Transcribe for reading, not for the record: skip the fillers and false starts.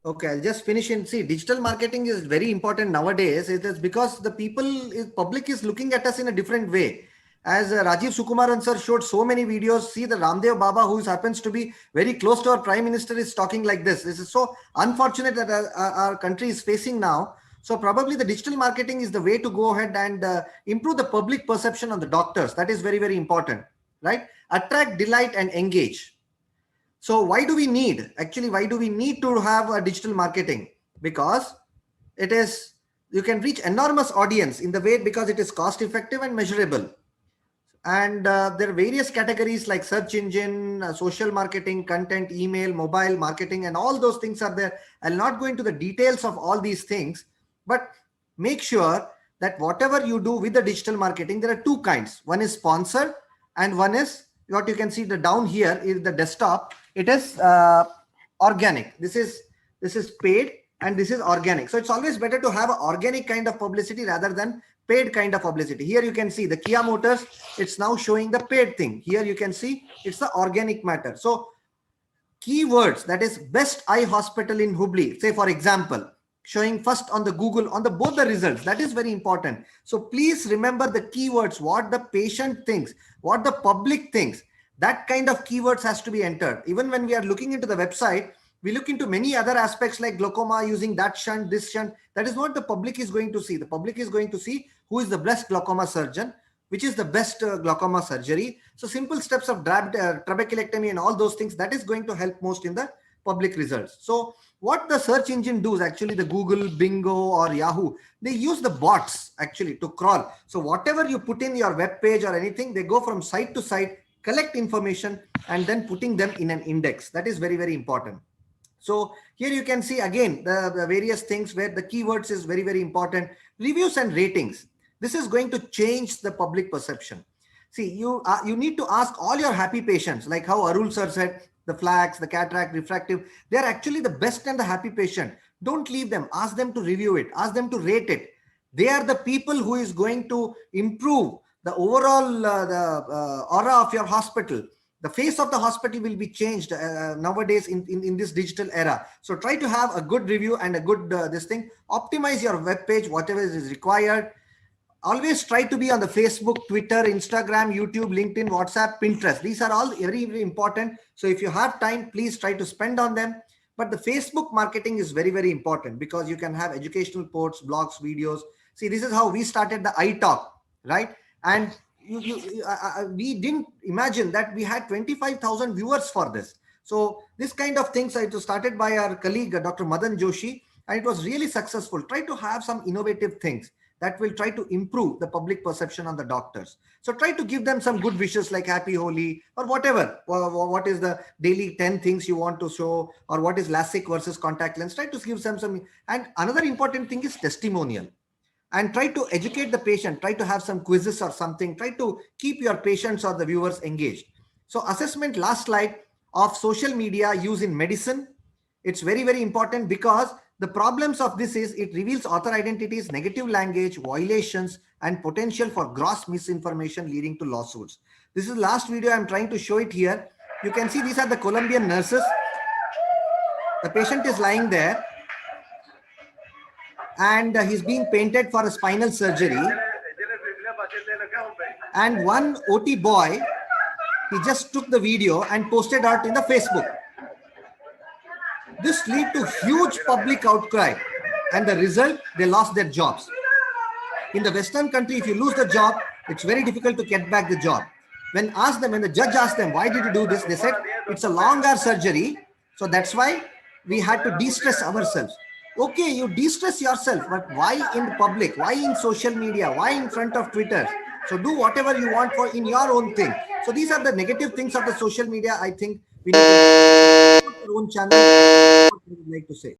Okay, I'll just finish in. See, digital marketing is very important nowadays. It is because the public is looking at us in a different way. As Rajiv Sukumaran sir showed so many videos, see the Ramdev Baba, who happens to be very close to our Prime Minister, is talking like this. This is so unfortunate that our country is facing now. So probably the digital marketing is the way to go ahead and improve the public perception on the doctors. That is very, very important, right? Attract, delight, and engage. So why do we need to have a digital marketing? Because it is, you can reach enormous audience in the way, because it is cost effective and measurable. And there are various categories like search engine, social marketing, content, email, mobile marketing, and all those things are there. I'll not go into the details of all these things, but make sure that whatever you do with the digital marketing, there are two kinds. One is sponsored, and one is what you can see the down here is the desktop. It is organic. This is paid, and this is organic. So it's always better to have an organic kind of publicity rather than paid kind of publicity. Here you can see the Kia Motors, it's now showing the paid thing. Here you can see it's the organic matter. So keywords, that is best eye hospital in Hubli, say for example, showing first on the Google, on the both the results, that is very important. So please remember the keywords, what the patient thinks, what the public thinks. That kind of keywords has to be entered. Even when we are looking into the website, we look into many other aspects like glaucoma, using that shunt, this shunt. That is what the public is going to see. The public is going to see who is the best glaucoma surgeon, which is the best glaucoma surgery. So simple steps of trabeculectomy and all those things, that is going to help most in the public results. So what the search engine does, actually the Google, Bingo or Yahoo, they use the bots actually to crawl. So whatever you put in your web page or anything, they go from site to site, collect information, and then putting them in an index. That is very, very important. So here you can see again the various things where the keywords is very, very important. Reviews and ratings. This is going to change the public perception. See, you need to ask all your happy patients, like how Arul sir said, the flax, the cataract, refractive, they are actually the best and the happy patient. Don't leave them. Ask them to review it. Ask them to rate it. They are the people who is going to improve the overall aura of your hospital. The face of the hospital will be changed nowadays in this digital era. So try to have a good review and a good this thing. Optimize your web page, whatever is required. Always try to be on the Facebook, Twitter, Instagram, YouTube, LinkedIn, WhatsApp, Pinterest. These are all very, very important. So if you have time, please try to spend on them. But the Facebook marketing is very, very important because you can have educational posts, blogs, videos. See, this is how we started the iTalk, right? And we didn't imagine that we had 25,000 viewers for this. So this kind of things it was started by our colleague, Dr. Madan Joshi, and it was really successful. Try to have some innovative things that will try to improve the public perception on the doctors. So try to give them some good wishes like Happy Holi or whatever. What is the daily 10 things you want to show, or what is LASIK versus contact lens. Try to give them some. And another important thing is testimonial. And try to educate the patient. Try to have some quizzes or something. Try to keep your patients or the viewers engaged. So assessment, last slide, of social media use in medicine. It's very, very important because the problems of this is it reveals author identities, negative language, violations, and potential for gross misinformation leading to lawsuits. This is the last video. I'm trying to show it here. You can see these are the Colombian nurses. The patient is lying there and he's being painted for a spinal surgery. And one OT boy, he just took the video and posted out in the Facebook. This led to huge public outcry, and the result, they lost their jobs. In the Western country, if you lose the job, it's very difficult to get back the job. When the judge asked them, why did you do this? They said, it's a long hour surgery. So that's why we had to de-stress ourselves. Okay, you de-stress yourself, but why in public? Why in social media? Why in front of Twitter? So do whatever you want for in your own thing. So these are the negative things of the social media. I think we need to your own channel. What would you like to say?